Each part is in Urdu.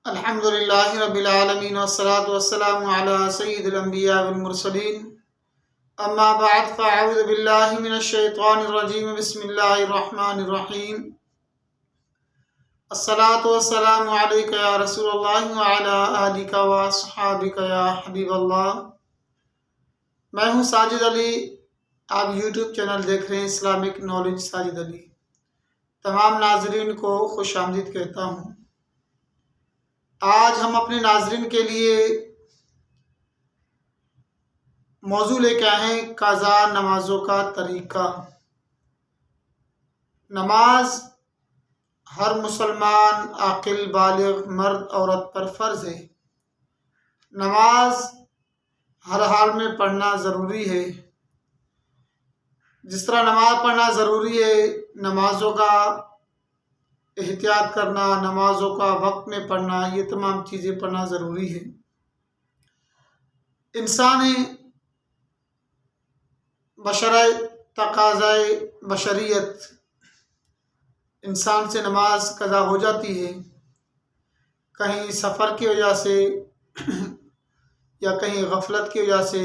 الحمد للہ رب العالمین والصلاة والسلام علی سید الانبیاء والمرسلین اما بعد فاعوذ باللہ من الشیطان الرجیم بسم اللہ الرحمن الرحیم الصلاة والسلام علیک یا رسول اللہ وعلی آلک واصحابک یا حبیب اللہ۔ میں ہوں ساجد علی، آپ یوٹیوب چینل دیکھ رہے ہیں اسلامک نالج ساجد علی۔ تمام ناظرین کو خوش آمدید کہتا ہوں۔ آج ہم اپنے ناظرین کے لیے موضوع لے کے آئے ہیں قضا نمازوں کا طریقہ۔ نماز ہر مسلمان عاقل بالغ مرد عورت پر فرض ہے۔ نماز ہر حال میں پڑھنا ضروری ہے۔ جس طرح نماز پڑھنا ضروری ہے، نمازوں کا احتیاط کرنا، نمازوں کا وقت میں پڑھنا، یہ تمام چیزیں پڑھنا ضروری ہے۔ انسان بشرۂ تقاضۂ بشریت، انسان سے نماز قضا ہو جاتی ہے، کہیں سفر کی وجہ سے یا کہیں غفلت کی وجہ سے،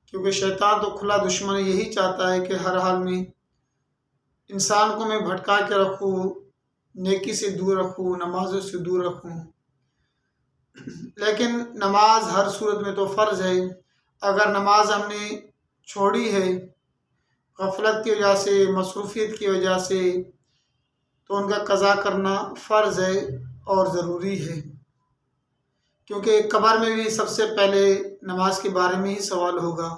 کیونکہ شیطان تو کھلا دشمن یہی چاہتا ہے کہ ہر حال میں انسان کو میں بھٹکا کے رکھوں، نیکی سے دور رکھوں، نمازوں سے دور رکھوں۔ لیکن نماز ہر صورت میں تو فرض ہے۔ اگر نماز ہم نے چھوڑی ہے غفلت کی وجہ سے، مصروفیت کی وجہ سے، تو ان کا قضا کرنا فرض ہے اور ضروری ہے، کیونکہ قبر میں بھی سب سے پہلے نماز کے بارے میں ہی سوال ہوگا۔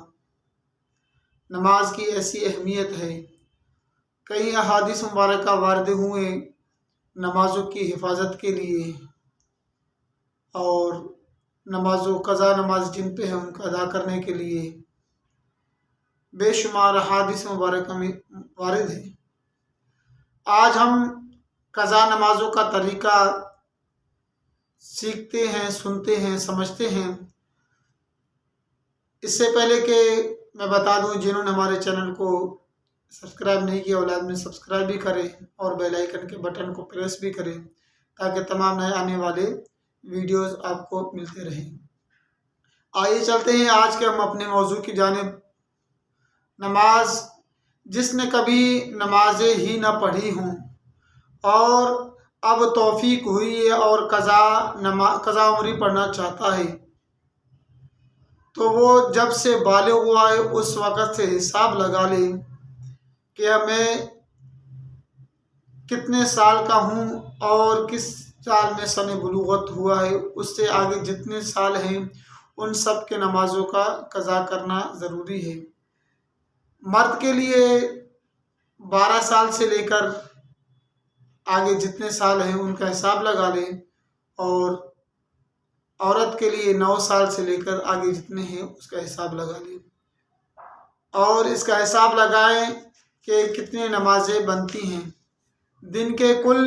نماز کی ایسی اہمیت ہے، کئی احادیث مبارکہ وارد ہوئے نمازوں کی حفاظت کے لیے، اور نمازوں قضا نماز جن پہ ہے ان کا ادا کرنے کے لیے بے شمار احادیث مبارکہ میں وارد ہے۔ آج ہم قضا نمازوں کا طریقہ سیکھتے ہیں، سنتے ہیں، سمجھتے ہیں۔ اس سے پہلے کہ میں بتا دوں، جنہوں نے ہمارے چینل کو سبسکرائب نہیں کیا وہ لازمی سبسکرائب بھی کریں اور بیل آئیکن کے بٹن کو پریس بھی کریں، تاکہ تمام نئے آنے والے ویڈیوز آپ کو ملتے رہیں۔ آئیے چلتے ہیں آج کے ہم اپنے موضوع کی جانب۔ نماز، جس نے کبھی نمازیں ہی نہ پڑھی ہوں اور اب توفیق ہوئی ہے اور قضا عمری پڑھنا چاہتا ہے، تو وہ جب سے بالغ ہوا ہے اس وقت سے حساب لگا لے کہ میں کتنے سال کا ہوں اور کس سال میں سن بلوغت ہوا ہے۔ اس سے آگے جتنے سال ہیں ان سب کے نمازوں کا قضا کرنا ضروری ہے۔ مرد کے لیے 12 سال سے لے کر آگے جتنے سال ہیں ان کا حساب لگا لیں، اور عورت کے لیے 9 سال سے لے کر آگے جتنے ہیں اس کا حساب لگا لیں، اور اس کا حساب لگائیں کہ کتنے نمازیں بنتی ہیں۔ دن کے کل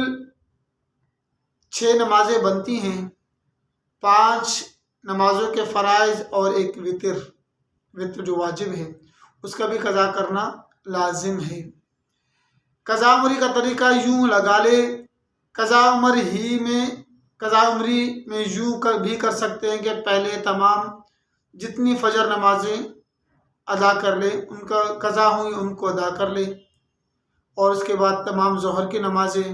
6 نمازیں بنتی ہیں، 5 نمازوں کے فرائض اور ایک وطر جو واجب ہے، اس کا بھی قضا کرنا لازم ہے۔ قضا عمری کا طریقہ یوں لگا لے، قضا عمری میں یوں بھی کر سکتے ہیں کہ پہلے تمام جتنی فجر نمازیں ادا کر لے، ان کا قضا ہوئی ان کو ادا کر لے، اور اس کے بعد تمام ظہر کی نمازیں،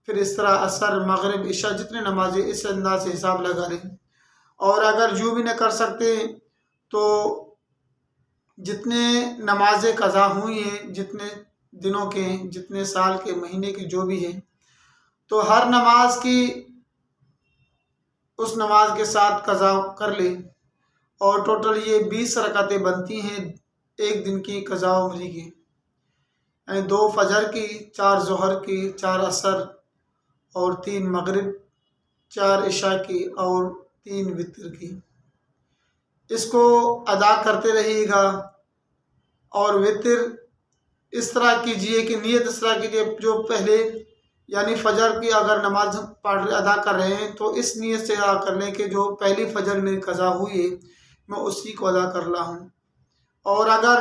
پھر اس طرح عصر، مغرب، عشاء جتنے نمازیں اس انداز سے حساب لگا لیں۔ اور اگر یوں بھی نہ کر سکتے تو جتنے نمازیں قضا ہوئی ہیں، جتنے دنوں کے، جتنے سال کے، مہینے کے جو بھی ہیں، تو ہر نماز کی اس نماز کے ساتھ قضا کر لے، اور ٹوٹل یہ 20 رکعتیں بنتی ہیں ایک دن کی قضا عمری کی، یعنی 2 فجر کی، 4 ظہر کی، 4 عصر اور 3 مغرب، 4 عشاء کی اور 3 وتر کی۔ اس کو ادا کرتے رہیے گا، اور وتر اس طرح کیجئے کہ نیت اس طرح کیجئے، جو پہلے یعنی فجر کی اگر نماز ادا کر رہے ہیں تو اس نیت سے ادا کر لیں کہ جو پہلی فجر میں قضا ہوئی ہے میں اسی کو ادا کر رہا ہوں۔ اور اگر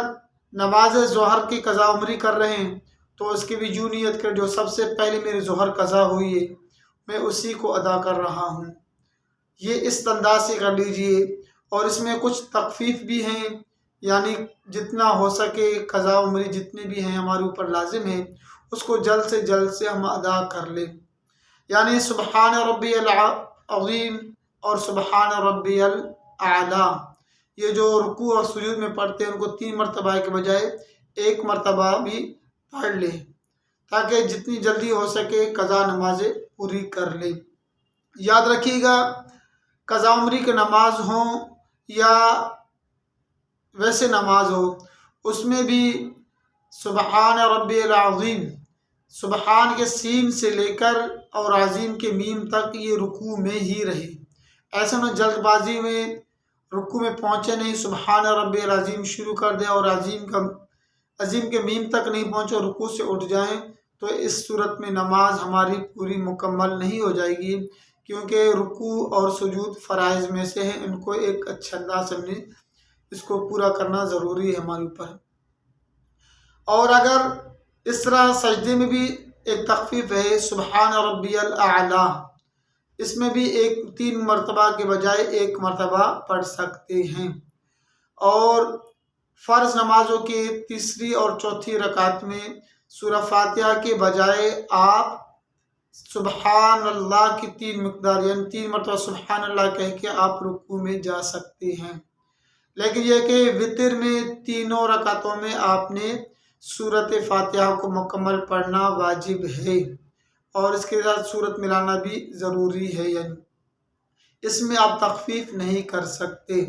نماز ظہر کی قضا عمری کر رہے ہیں تو اس کی بھی یوں نیت کر، جو سب سے پہلے میری ظہر قضا ہوئی ہے میں اسی کو ادا کر رہا ہوں۔ یہ اس انداز سے کر لیجئے، اور اس میں کچھ تخفیف بھی ہیں، یعنی جتنا ہو سکے قضا عمری جتنے بھی ہیں ہمارے اوپر لازم ہیں اس کو جلد سے ہم ادا کر لیں، یعنی سبحان ربی العظیم اور سبحان ربی الاعلی، یہ جو رکوع اور سجود میں پڑھتے ہیں ان کو 3 مرتبہ کے بجائے 1 مرتبہ بھی پڑھ لیں، تاکہ جتنی جلدی ہو سکے قضا نمازیں پوری کر لیں۔ یاد رکھیے گا، قضا عمری کی نماز ہوں یا ویسے نماز ہو، اس میں بھی سبحان ربی العظیم، سبحان کے سین سے لے کر اور عظیم کے میم تک یہ رکوع میں ہی رہے، ایسا نہ جلد بازی میں رکوع میں پہنچے نہیں، سبحان ربی العظیم شروع کر دیں اور عظیم کے میم تک نہیں پہنچے اور رکوع سے اٹھ جائیں، تو اس صورت میں نماز ہماری پوری مکمل نہیں ہو جائے گی، کیونکہ رکوع اور سجود فرائض میں سے ہیں، ان کو ایک اچھا انداز سے ہم نے اس کو پورا کرنا ضروری ہے ہمارے اوپر۔ اور اگر اس طرح سجدے میں بھی ایک تخفیف ہے، سبحان ربی الاعلی، اس میں بھی 3 مرتبہ کے بجائے 1 مرتبہ پڑھ سکتے ہیں۔ اور فرض نمازوں کے تیسری اور چوتھی رکعت میں سورہ فاتحہ کے بجائے آپ سبحان اللہ کی 3 مقدار، یعنی 3 مرتبہ سبحان اللہ کہہ کے آپ رکوع میں جا سکتے ہیں، لیکن یہ کہ وتر میں تینوں رکعتوں میں آپ نے سورۃ فاتحہ کو مکمل پڑھنا واجب ہے، اور اس کے ساتھ سورت ملانا بھی ضروری ہے، یعنی اس میں آپ تخفیف نہیں کر سکتے۔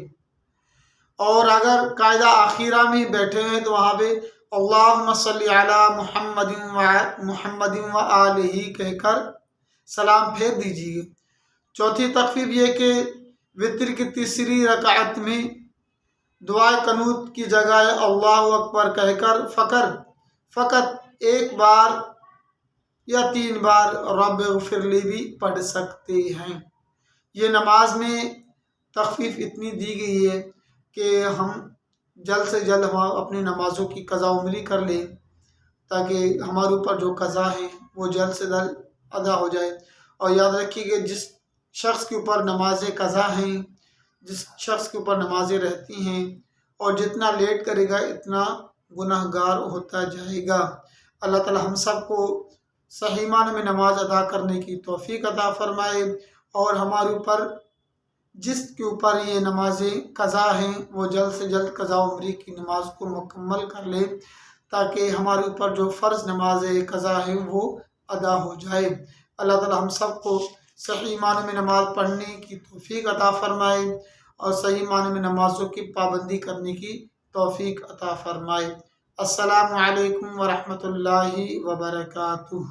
اور اگر قاعدہ آخرہ میں بیٹھے ہیں تو وہاں پہ اللہم صلی علی محمد و آلہ کہہ کر سلام پھیر دیجیے۔ چوتھی تخفیف یہ کہ وتر کی تیسری رکعت میں دعائے قنوت کی جگہ اللہ اکبر کہہ کر فقط 1 بار یا 3 بار رب اغفر لی بھی پڑھ سکتے ہیں۔ یہ نماز میں تخفیف اتنی دی گئی ہے کہ ہم جلد سے جلد ہم اپنی نمازوں کی قضا عمری کر لیں، تاکہ ہمارے اوپر جو قضا ہے وہ جلد سے جلد ادا ہو جائے۔ اور یاد رکھیے کہ جس شخص کے اوپر نمازیں قضا ہیں، جس شخص کے اوپر نمازیں رہتی ہیں، اور جتنا لیٹ کرے گا اتنا گناہ گار ہوتا جائے گا۔ اللہ تعالی ہم سب کو صحیح معنی میں نماز ادا کرنے کی توفیق عطا فرمائے، اور ہمارے اوپر جس کے اوپر یہ نمازیں قضا ہیں وہ جلد سے جلد قضا عمری کی نماز کو مکمل کر لے، تاکہ ہمارے اوپر جو فرض نمازیں قضا ہیں وہ ادا ہو جائے۔ اللہ تعالی ہم سب کو صحیح معنی میں نماز پڑھنے کی توفیق عطا فرمائے، اور صحیح معنی میں نمازوں کی پابندی کرنے کی توفیق عطا فرمائے۔ السلام علیکم ورحمۃ اللہ وبرکاتہ۔